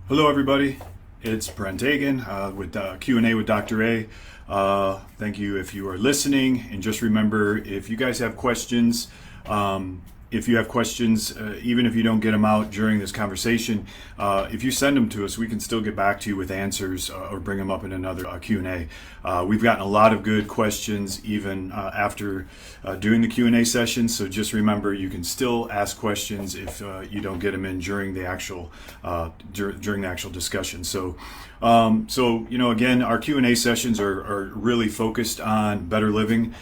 Hello, everybody. It's Brent Agin with Q&A with Dr.A. Thank you if you are listening. And just remember, if you guys have questions, even if you don't get them out during this conversation, if you send them to us, we can still get back to you with answers or bring them up in another Q&A. We've gotten a lot of good questions even after doing the Q&A session. So just remember, you can still ask questions if you don't get them in during the actual discussion. So again, our Q&A sessions are really focused on better living.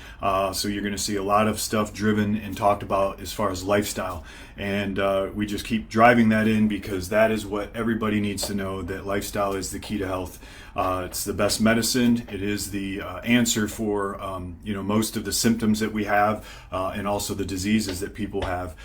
So you're going to see a lot of stuff driven and talked about as far as lifestyle. And we just keep driving that in because that is what everybody needs to know, that lifestyle is the key to health. It's the best medicine. It is the answer for most of the symptoms that we have and also the diseases that people have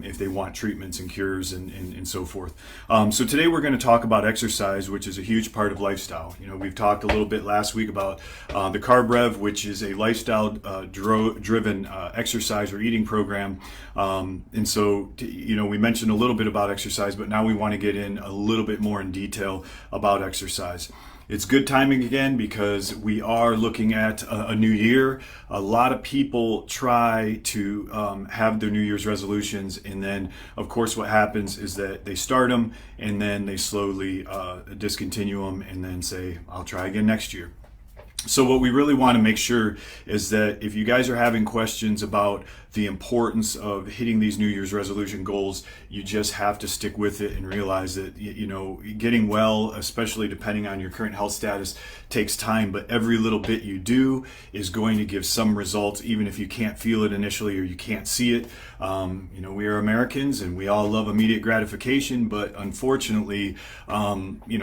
if they want treatments and cures and so forth. So today we're going to talk about exercise, which is a huge part of lifestyle. We've talked a little bit last week about the Carb Rev, which is a lifestyle driven exercise or eating program. And so we mentioned a little bit about exercise, but now we want to get in a little bit more in detail about exercise. It's good timing again because we are looking at a new year. A lot of people try to have their New Year's resolutions, and then of course what happens is that they start them and then they slowly discontinue them and then say, I'll try again next year. So what we really want to make sure is that if you guys are having questions about the importance of hitting these New Year's resolution goals, you just have to stick with it and realize that, getting well, especially depending on your current health status, takes time, but every little bit you do is going to give some results, even if you can't feel it initially or you can't see it. We are Americans and we all love immediate gratification, but unfortunately,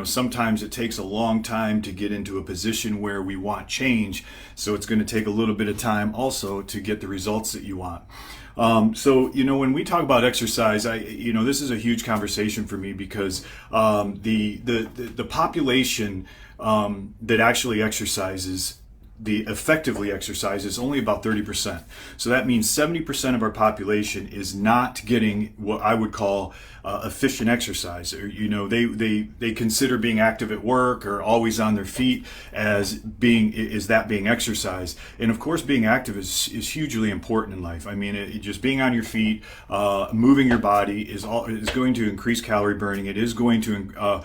sometimes it takes a long time to get into a position where we want change. So it's going to take a little bit of time also to get the results that you want. When we talk about exercise, this is a huge conversation for me because the population that actually exercises, effectively exercises, only about 30%. So that means 70% of our population is not getting what I would call efficient exercise. Or, they consider being active at work or always on their feet as being exercise. And of course, being active is hugely important in life. I mean, just being on your feet, moving your body is going to increase calorie burning. It is going to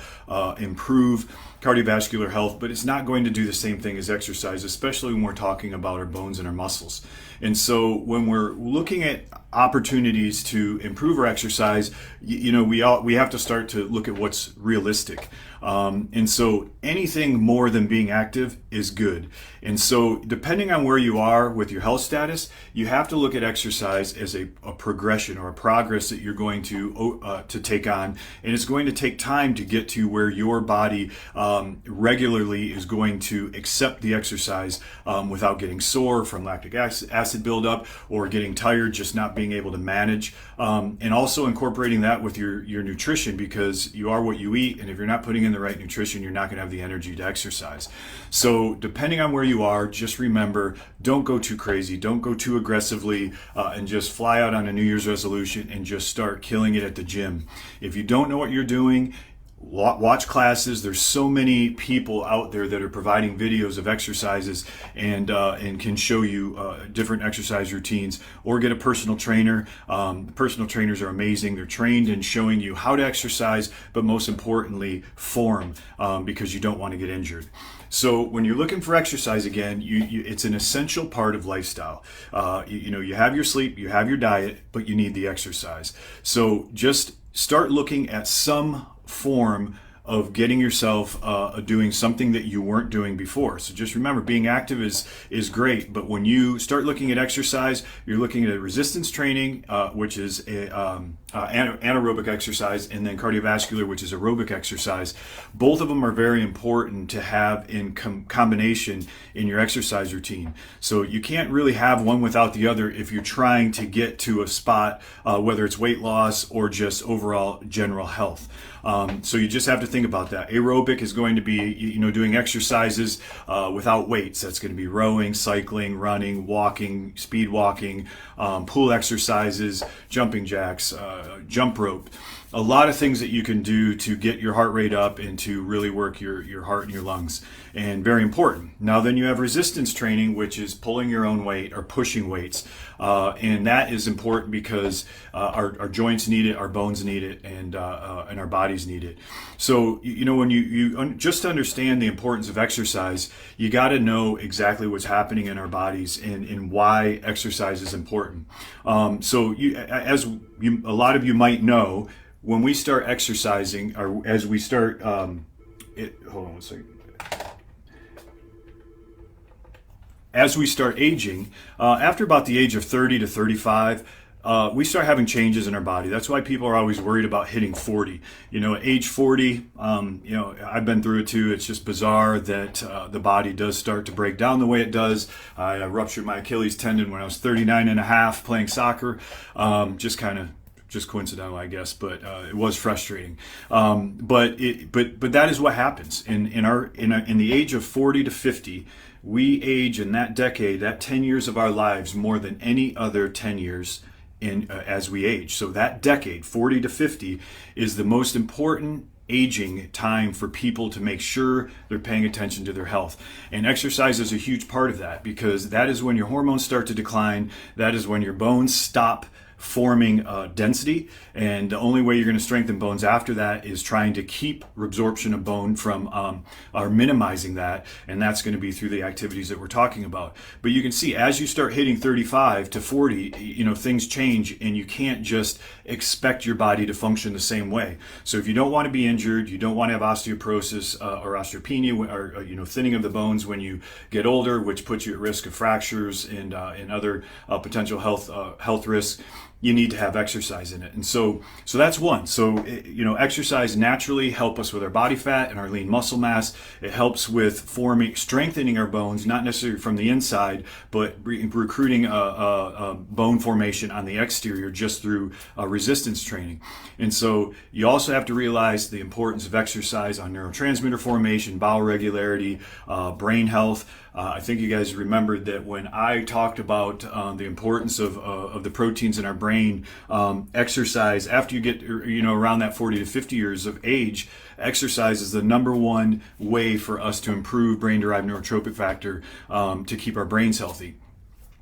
improve cardiovascular health, but it's not going to do the same thing as exercise, especially when we're talking about our bones and our muscles. And so when we're looking at opportunities to improve our exercise, we have to start to look at what's realistic. And so anything more than being active is good. And so depending on where you are with your health status, you have to look at exercise as a progression or a progress that you're going to take on. And it's going to take time to get to where your body regularly is going to accept the exercise without getting sore from lactic acid buildup or getting tired, just not being able to manage. And also incorporating that with your nutrition, because you are what you eat. And if you're not putting in the right nutrition, you're not going to have the energy to exercise. So depending on where you are, just remember, don't go too crazy, don't go too aggressively and just fly out on a New Year's resolution and just start killing it at the gym. If you don't know what you're doing, watch classes. There's so many people out there that are providing videos of exercises and can show you different exercise routines, or get a personal trainer. Personal trainers are amazing. They're trained in showing you how to exercise, but most importantly, form, because you don't want to get injured. So when you're looking for exercise, again, it's an essential part of lifestyle. You have your sleep, you have your diet, but you need the exercise. So just start looking at some form of getting yourself doing something that you weren't doing before. So just remember, being active is great, but when you start looking at exercise, you're looking at resistance training, which is anaerobic exercise, and then cardiovascular, which is aerobic exercise. Both of them are very important to have in combination in your exercise routine. So you can't really have one without the other if you're trying to get to a spot, whether it's weight loss or just overall general health. So you just have to think about that. Aerobic is going to be, doing exercises without weights. That's going to be rowing, cycling, running, walking, speed walking, pool exercises, jumping jacks, jump rope. a lot of things that you can do to get your heart rate up and to really work your heart and your lungs, and very important. Now then you have resistance training, which is pulling your own weight or pushing weights, and that is important because our joints need it, our bones need it, and our bodies need it. So when you just understand the importance of exercise, you got to know exactly what's happening in our bodies and why exercise is important. So a lot of you might know, when we start exercising, or as we start, hold on one second. As we start aging, after about the age of 30 to 35, we start having changes in our body. That's why people are always worried about hitting 40. At age 40, I've been through it too. It's just bizarre that the body does start to break down the way it does. I ruptured my Achilles tendon when I was 39 and a half playing soccer. Just coincidental, I guess, but it was frustrating. But that is what happens in the age of 40 to 50. We age in that decade, that 10 years of our lives, more than any other 10 years as we age. So that decade, 40 to 50, is the most important aging time for people to make sure they're paying attention to their health. And exercise is a huge part of that, because that is when your hormones start to decline. That is when your bones stop forming density, and the only way you're going to strengthen bones after that is trying to keep reabsorption of bone from or minimizing that, and that's going to be through the activities that we're talking about. But you can see, as you start hitting 35 to 40, things change, and you can't just expect your body to function the same way. So if you don't want to be injured, you don't want to have osteoporosis or osteopenia, or thinning of the bones when you get older, which puts you at risk of fractures and other potential health risks, you need to have exercise in it. And so that's one. So, exercise naturally helps us with our body fat and our lean muscle mass. It helps with strengthening our bones, not necessarily from the inside, but recruiting bone formation on the exterior just through resistance training. And so you also have to realize the importance of exercise on neurotransmitter formation, bowel regularity, brain health. I think you guys remembered that when I talked about the importance of the proteins in our brain, exercise, after you get around that 40 to 50 years of age, exercise is the number one way for us to improve brain-derived neurotrophic factor to keep our brains healthy.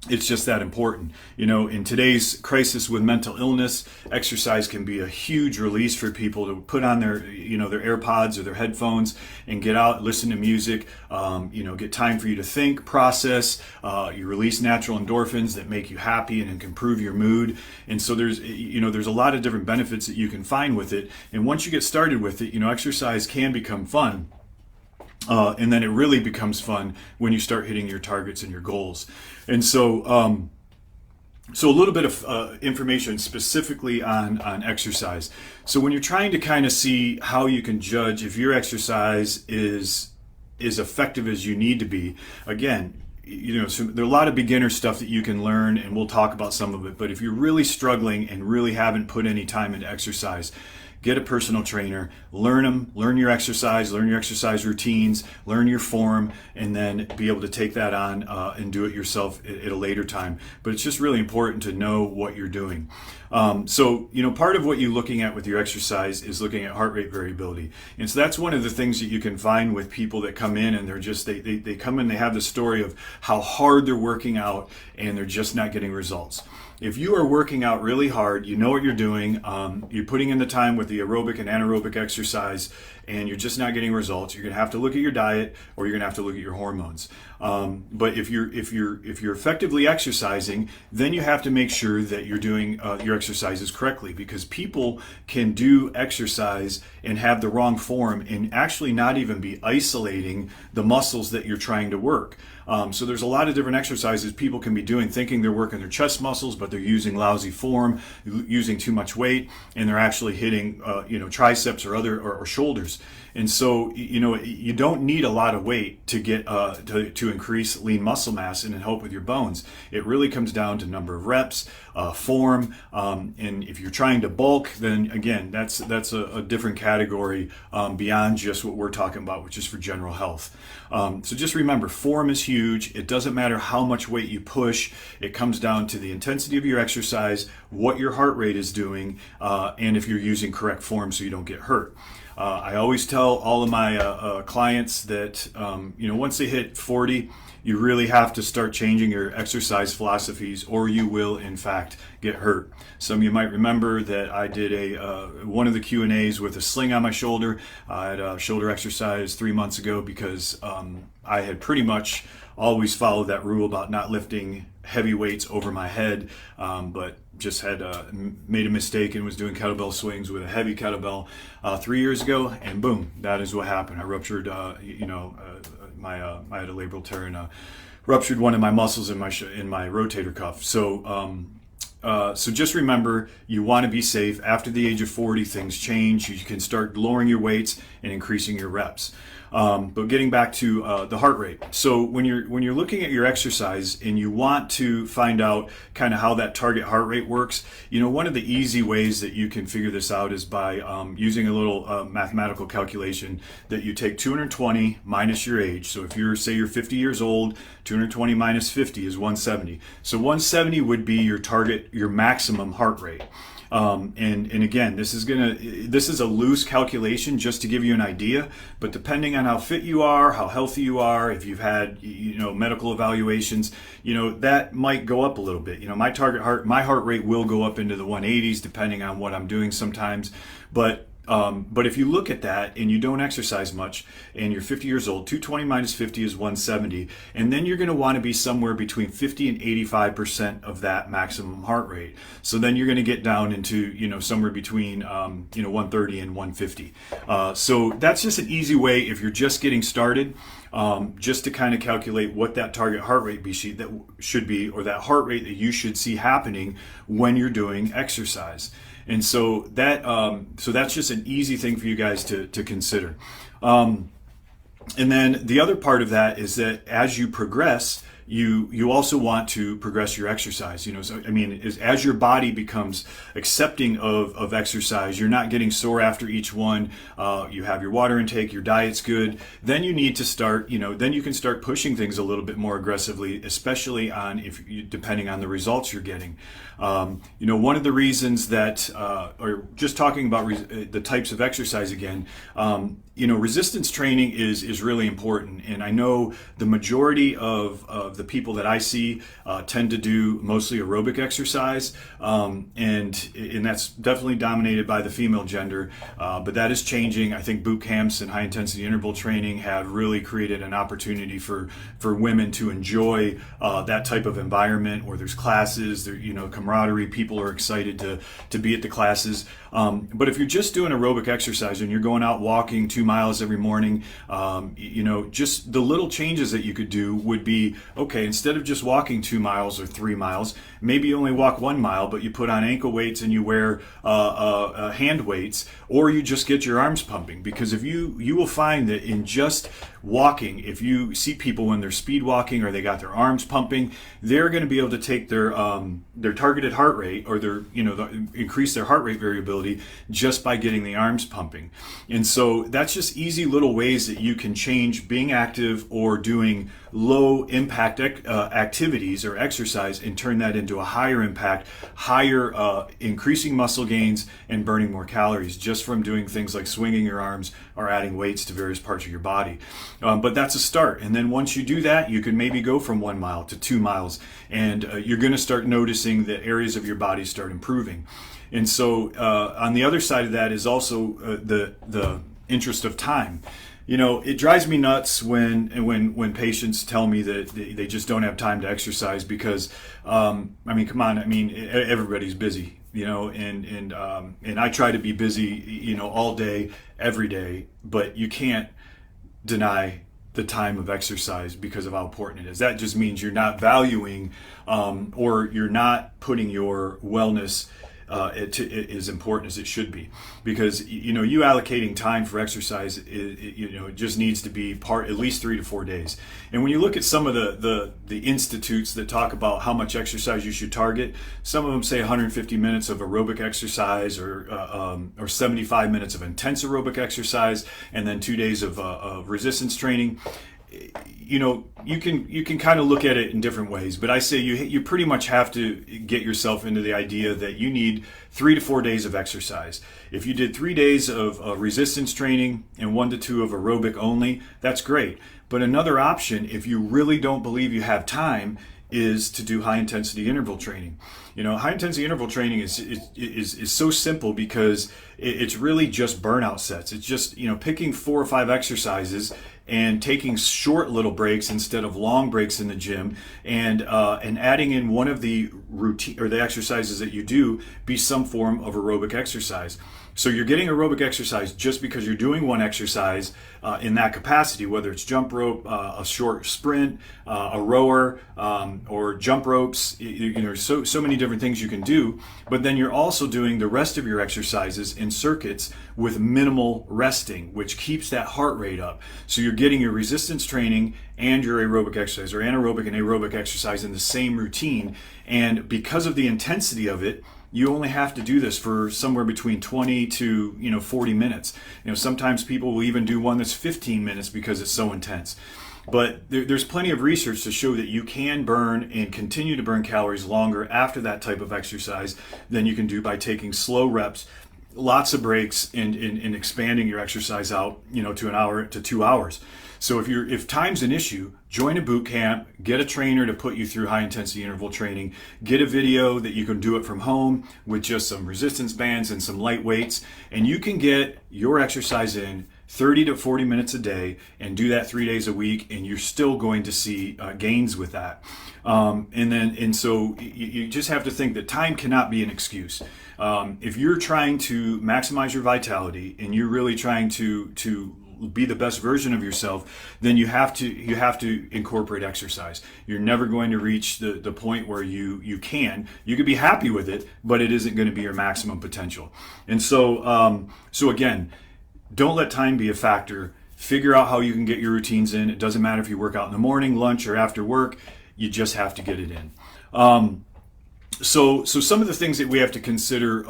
It's just that important. In today's crisis with mental illness, exercise can be a huge release for people to put on their AirPods or their headphones and get out, listen to music, get time for you to think, process. You release natural endorphins that make you happy and can improve your mood. And so there's a lot of different benefits that you can find with it. And once you get started with it, exercise can become fun. And then it really becomes fun when you start hitting your targets and your goals. And so a little bit of information specifically on exercise. So when you're trying to kind of see how you can judge if your exercise is effective as you need to be, again, so there are a lot of beginner stuff that you can learn, and we'll talk about some of it. But if you're really struggling and really haven't put any time into exercise, get a personal trainer, learn your exercise routines, learn your form, and then be able to take that on and do it yourself at a later time. But it's just really important to know what you're doing. Part of what you're looking at with your exercise is looking at heart rate variability. And so that's one of the things that you can find with people that come in and they're just, they come in, they have the story of how hard they're working out and they're just not getting results. If you are working out really hard, you know what you're doing, you're putting in the time with the aerobic and anaerobic exercise, and you're just not getting results, you're going to have to look at your diet, or you're going to have to look at your hormones. But if you're effectively exercising, then you have to make sure that you're doing your exercises correctly, because people can do exercise and have the wrong form and actually not even be isolating the muscles that you're trying to work. So there's a lot of different exercises people can be doing thinking they're working their chest muscles, but they're using lousy form, using too much weight, and they're actually hitting triceps or shoulders. And so you don't need a lot of weight to get to increase lean muscle mass and help with your bones. It really comes down to number of reps, form, and if you're trying to bulk, then again that's a different category beyond just what we're talking about, which is for general health. So just remember, form is huge. It doesn't matter how much weight you push. It comes down to the intensity of your exercise, what your heart rate is doing, and if you're using correct form so you don't get hurt. I always tell all of my clients that once they hit 40, you really have to start changing your exercise philosophies, or you will in fact get hurt. Some of you might remember that I did one of the Q&As with a sling on my shoulder. I had a shoulder exercise 3 months ago because I had pretty much always followed that rule about not lifting heavy weights over my head, but just had made a mistake and was doing kettlebell swings with a heavy kettlebell 3 years ago, and boom, that is what happened. I ruptured, I had a labral tear and ruptured one of my muscles in my rotator cuff. So just remember, you want to be safe. After the age of 40, things change. You can start lowering your weights and increasing your reps. But getting back to the heart rate. So when you're looking at your exercise and you want to find out kind of how that target heart rate works, one of the easy ways that you can figure this out is by using a little mathematical calculation that you take 220 minus your age. So if say you're 50 years old, 220 minus 50 is 170. So 170 would be your target, your maximum heart rate. And again, this is a loose calculation just to give you an idea, but depending on how fit you are, how healthy you are, if you've had, medical evaluations, that might go up a little bit. My heart rate will go up into the 180s depending on what I'm doing sometimes, but if you look at that and you don't exercise much and you're 50 years old, 220 minus 50 is 170. And then you're going to want to be somewhere between 50 and 85% of that maximum heart rate. So then you're going to get down into, somewhere between, 130 and 150. So that's just an easy way if you're just getting started, just to kind of calculate what that target heart rate should be, or that heart rate that you should see happening when you're doing exercise. And so that's just an easy thing for you guys to consider. And then the other part of that is that as you progress, you also want to progress your exercise. As your body becomes accepting of exercise, you're not getting sore after each one, you have your water intake, your diet's good, then you need to start, then you can start pushing things a little bit more aggressively, especially depending on the results you're getting. One of the reasons that, or just talking about the types of exercise again, resistance training is really important. And I know the majority of the people that I see tend to do mostly aerobic exercise, and that's definitely dominated by the female gender, but that is changing. I think boot camps and high intensity interval training have really created an opportunity for women to enjoy that type of environment where there's classes, camaraderie, people are excited to be at the classes. But if you're just doing aerobic exercise and you're going out walking 2 miles every morning, just the little changes that you could do would be, okay, instead of just walking 2 miles or 3 miles, maybe you only walk 1 mile, but you put on ankle weights and you wear hand weights, or you just get your arms pumping. Because if you will find that in just walking, if you see people when they're speed walking or they got their arms pumping, they're going to be able to take their targeted heart rate, or increase their heart rate variability just by getting the arms pumping. And so that's just easy little ways that you can change being active or doing low impact activities or exercise and turn that into a higher impact, higher increasing muscle gains and burning more calories just from doing things like swinging your arms or adding weights to various parts of your body. But that's a start. And then once you do that, you can maybe go from 1 mile to 2 miles, and you're going to start noticing that areas of your body start improving. And so on the other side of that is also the interest of time. It drives me nuts when patients tell me that they just don't have time to exercise because, come on, everybody's busy, and I try to be busy, all day, every day, but you can't deny the time of exercise because of how important it is. That just means you're not valuing, or you're not putting your wellness as important as it should be, because you allocating time for exercise, it just needs to be at least 3 to 4 days. And when you look at some of the institutes that talk about how much exercise you should target, some of them say 150 minutes of aerobic exercise, or 75 minutes of intense aerobic exercise, and then 2 days of resistance training. you can kind of look at it in different ways, but I say you pretty much have to get yourself into the idea that you need 3 to 4 days of exercise. If you did 3 days of resistance training and 1 to 2 of aerobic only, that's great. But another option, if you really don't believe you have time, is to do high intensity interval training. High intensity interval training is so simple because it's really just burnout sets. It's just, picking 4 or 5 exercises and taking short little breaks instead of long breaks in the gym, and adding in one of the routine or the exercises that you do be some form of aerobic exercise. So you're getting aerobic exercise just because you're doing one exercise in that capacity, whether it's jump rope, a short sprint, a rower, or jump ropes. So many different things you can do. But then you're also doing the rest of your exercises in circuits with minimal resting, which keeps that heart rate up. So you're getting your resistance training and your aerobic exercise, or anaerobic and aerobic exercise in the same routine. And because of the intensity of it, you only have to do this for somewhere between 20 to 40 minutes. Sometimes people will even do one that's 15 minutes because it's so intense. But there's plenty of research to show that you can burn and continue to burn calories longer after that type of exercise than you can do by taking slow reps, lots of breaks, and expanding your exercise out to an hour to 2 hours. So if time's an issue, join a boot camp, get a trainer to put you through high intensity interval training, get a video that you can do it from home with just some resistance bands and some light weights, and you can get your exercise in 30 to 40 minutes a day and do that 3 days a week, and you're still going to see gains with that. So you just have to think that time cannot be an excuse. If you're trying to maximize your vitality and you're really trying to be the best version of yourself, then you have to incorporate exercise. You're never going to reach the point where you can be happy with it, but it isn't going to be your maximum potential. And so again, don't let time be a factor. Figure out how you can get your routines in. It doesn't matter if you work out in the morning, lunch, or after work. You just have to get it in. So some of the things that we have to consider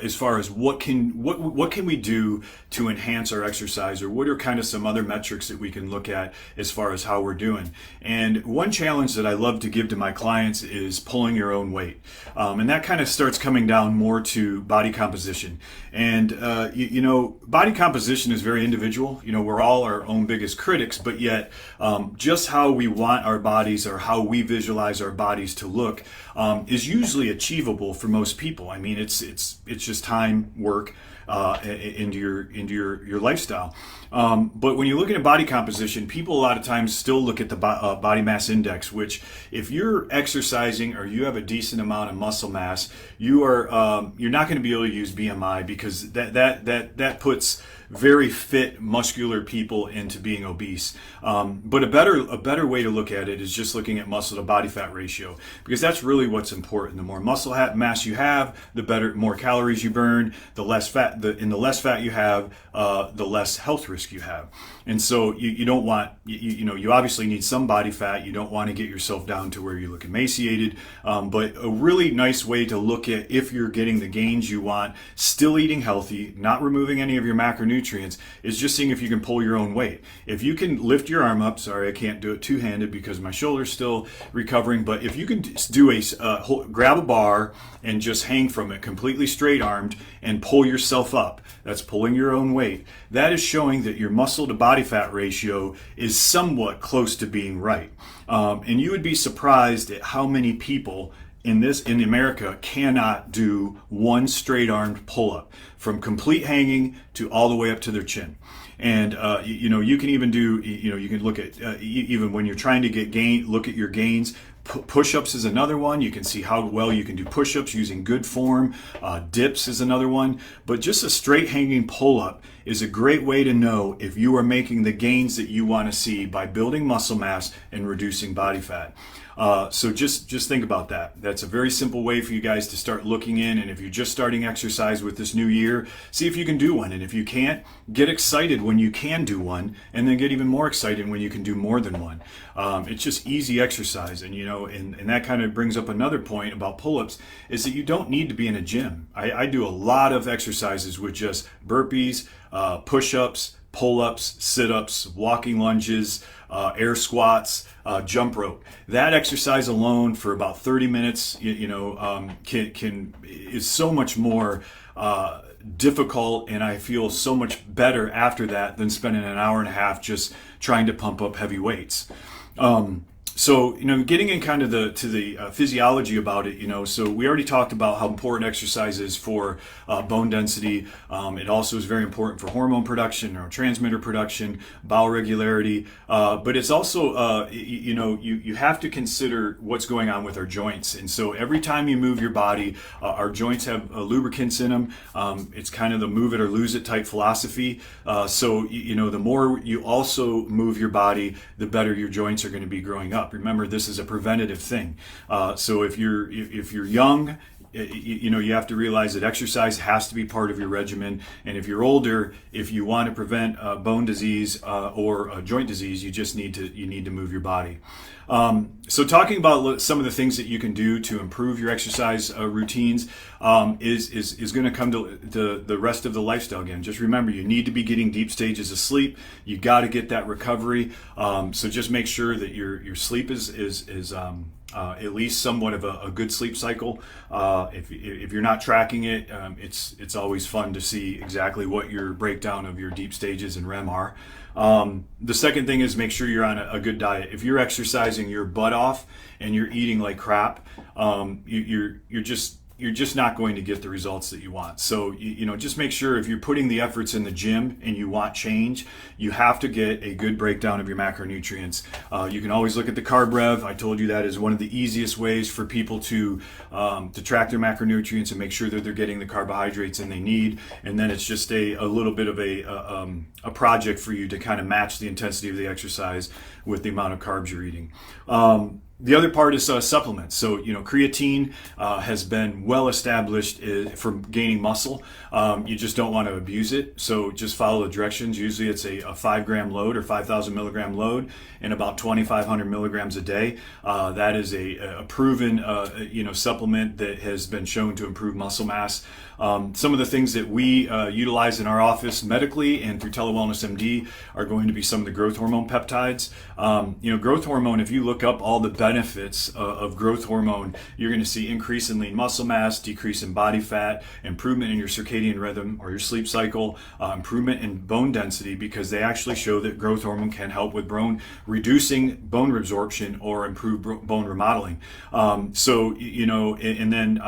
as far as what can we do to enhance our exercise, or what are kind of some other metrics that we can look at as far as how we're doing. And one challenge that I love to give to my clients is pulling your own weight, and that kind of starts coming down more to body composition. And body composition is very individual. We're all our own biggest critics, but yet just how we want our bodies, or how we visualize our bodies to look, is usually achievable for most people. I mean, it's just time, work, into your lifestyle. But when you're looking at body composition, people a lot of times still look at the body mass index, which if you're exercising or you have a decent amount of muscle mass, you're not going to be able to use BMI, because that puts very fit, muscular people into being obese. But a better way to look at it is just looking at muscle to body fat ratio, because that's really what's important. The more muscle mass you have, the more calories you burn. The less fat, the less fat you have, the less health risk you have. And so you don't want, you obviously need some body fat. You don't want to get yourself down to where you look emaciated. But a really nice way to look at if you're getting the gains you want, still eating healthy, not removing any of your macronutrients, is just seeing if you can pull your own weight. If you can lift your arm up, sorry, I can't do it two-handed because my shoulder's still recovering, but if you can do grab a bar and just hang from it completely straight armed and pull yourself up, that's pulling your own weight. That is showing that your muscle to body fat ratio is somewhat close to being right. And you would be surprised at how many people in America cannot do one straight armed pull up from complete hanging to all the way up to their chin. And you can even do, you can look at even when you're trying to get look at your gains. Push-ups is another one. You can see how well you can do push-ups using good form. Dips is another one. But just a straight hanging pull-up is a great way to know if you are making the gains that you want to see by building muscle mass and reducing body fat. So just think about that. That's a very simple way for you guys to start looking in. And if you're just starting exercise with this new year, see if you can do one. And if you can't, get excited when you can do one, and then get even more excited when you can do more than one. It's just easy exercise. And and that kind of brings up another point about pull-ups, is that you don't need to be in a gym. I do a lot of exercises with just burpees, push-ups, pull-ups, sit-ups, walking lunges, air squats, jump rope. That exercise alone for about 30 minutes, is so much more difficult, and I feel so much better after that than spending an hour and a half just trying to pump up heavy weights. So, getting in kind of to the physiology about it, so we already talked about how important exercise is for bone density. It also is very important for hormone production, neurotransmitter production, bowel regularity. But it's also, you have to consider what's going on with our joints. And so every time you move your body, our joints have lubricants in them. It's kind of the move it or lose it type philosophy. So, the more you also move your body, the better your joints are going to be growing up. Remember, this is a preventative thing. So if you're young, you have to realize that exercise has to be part of your regimen. And if you're older, if you want to prevent bone disease or joint disease, you just need to move your body. So talking about some of the things that you can do to improve your exercise routines is going to come to the rest of the lifestyle again. Just remember, you need to be getting deep stages of sleep. You got to get that recovery. So just make sure that your sleep is at least somewhat of a good sleep cycle. If you're not tracking it, it's always fun to see exactly what your breakdown of your deep stages and REM are. The second thing is make sure you're on a good diet. If you're exercising your butt off and you're eating like crap, you're just not going to get the results that you want. So, just make sure if you're putting the efforts in the gym and you want change, you have to get a good breakdown of your macronutrients. You can always look at the carb rev. I told you that is one of the easiest ways for people to track their macronutrients and make sure that they're getting the carbohydrates and they need. And then it's just a little bit of a project for you to kind of match the intensity of the exercise with the amount of carbs you're eating. The other part is supplements. So, creatine has been well established for gaining muscle. You just don't want to abuse it. So just follow the directions. Usually it's a 5-gram load or 5,000 milligram load and about 2,500 milligrams a day. That is a proven, supplement that has been shown to improve muscle mass. Some of the things that we utilize in our office medically and through Telewellness MD are going to be some of the growth hormone peptides. Growth hormone, if you look up all the benefits of growth hormone, you're going to see increase in lean muscle mass, decrease in body fat, improvement in your circadian rhythm or your sleep cycle, improvement in bone density, because they actually show that growth hormone can help with reducing bone resorption or improve bone remodeling. And then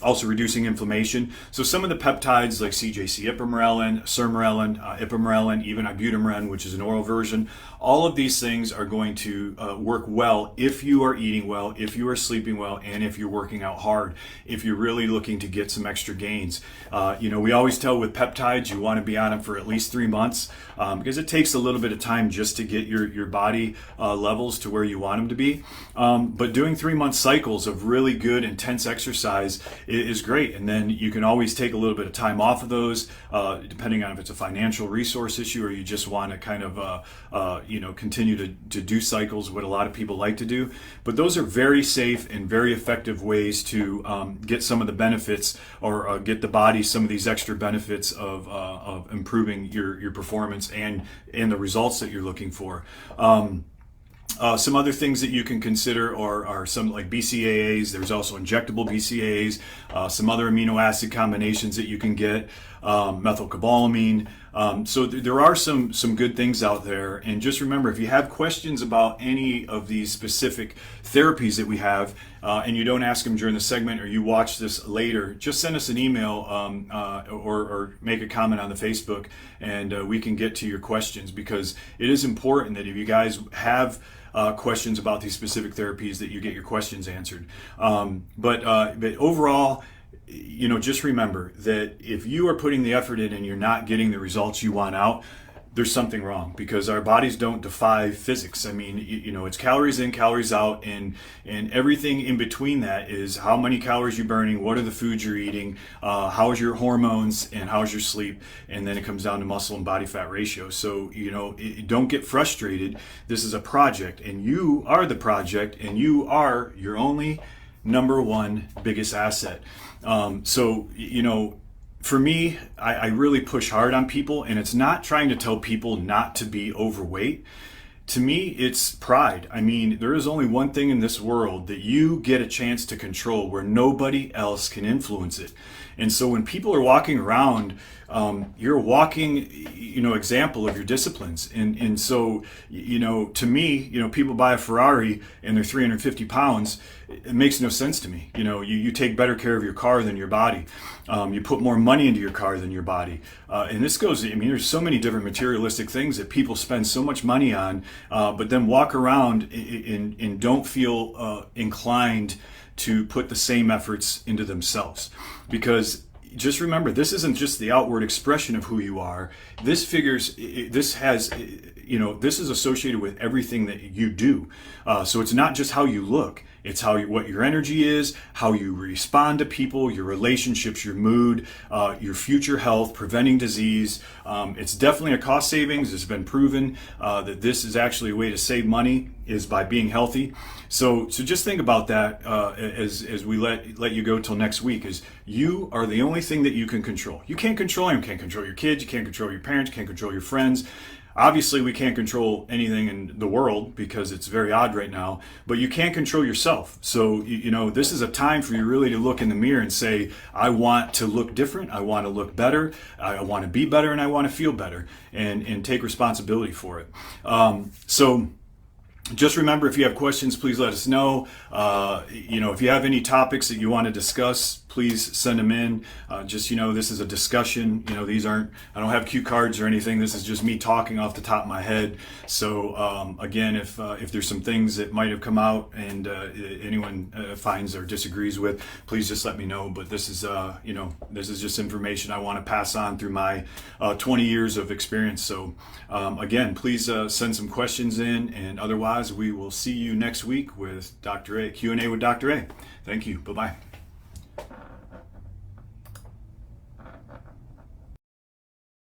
also reducing inflammation. So some of the peptides like CJC ipamorelin, sermorelin, ipamorelin, even ibutamoren, which is an oral version, all of these things are going to work well if you are eating well, if you are sleeping well, and if you're working out hard, if you're really looking to get some extra gains. We always tell with peptides, you want to be on them for at least 3 months because it takes a little bit of time just to get your body levels to where you want them to be. But doing 3-month cycles of really good, intense exercise is great. And then you can always take a little bit of time off of those, depending on if it's a financial resource issue or you just want to kind of continue to do cycles, what a lot of people like to do. But those are very safe and very effective ways to get some of the benefits or get the body some of these extra benefits of improving your performance and the results that you're looking for. Some other things that you can consider are some like BCAAs. There's also injectable BCAAs, some other amino acid combinations that you can get, methylcobalamin. So there are some good things out there. And just remember, if you have questions about any of these specific therapies that we have, and you don't ask them during the segment or you watch this later, just send us an email or make a comment on the Facebook, and we can get to your questions, because it is important that if you guys have questions about these specific therapies that you get your questions answered. But overall, just remember that if you are putting the effort in and you're not getting the results you want out, there's something wrong, because our bodies don't defy physics. I mean, it's calories in, calories out, and everything in between that is how many calories you're burning, what are the foods you're eating, how is your hormones, and how is your sleep, and then it comes down to muscle and body fat ratio. So, don't get frustrated. This is a project, and you are the project, and you are your only number one biggest asset. for me, I really push hard on people, and it's not trying to tell people not to be overweight. To me, it's pride. I mean, there is only one thing in this world that you get a chance to control where nobody else can influence it. And so when people are walking around, you're a walking, example of your disciplines. And so, to me, people buy a Ferrari and they're 350 pounds. It makes no sense to me. You take better care of your car than your body. You put more money into your car than your body. And this goes, there's so many different materialistic things that people spend so much money on, but then walk around and don't feel inclined to put the same efforts into themselves. Because just remember, this isn't just the outward expression of who you are. This is associated with everything that you do. So it's not just how you look. It's what your energy is, how you respond to people, your relationships, your mood, your future health, preventing disease. It's definitely a cost savings. It's been proven that this is actually a way to save money is by being healthy. So just think about that as we let you go till next week. Is you are the only thing that you can control. You can't control them. You can't control your kids. You can't control your parents. You can't control your friends. Obviously, we can't control anything in the world because it's very odd right now, but you can't control yourself. So, this is a time for you really to look in the mirror and say, I want to look different. I want to look better. I want to be better, and I want to feel better, and take responsibility for it. So just remember, if you have questions, please let us know. If you have any topics that you want to discuss, please send them in. This is a discussion. I don't have cue cards or anything. This is just me talking off the top of my head. So again, if there's some things that might have come out and anyone finds or disagrees with, please just let me know. But this is just information I want to pass on through my 20 years of experience. So again, please send some questions in, and otherwise we will see you next week with Dr.A. Q&A with Dr.A. Thank you. Bye-bye.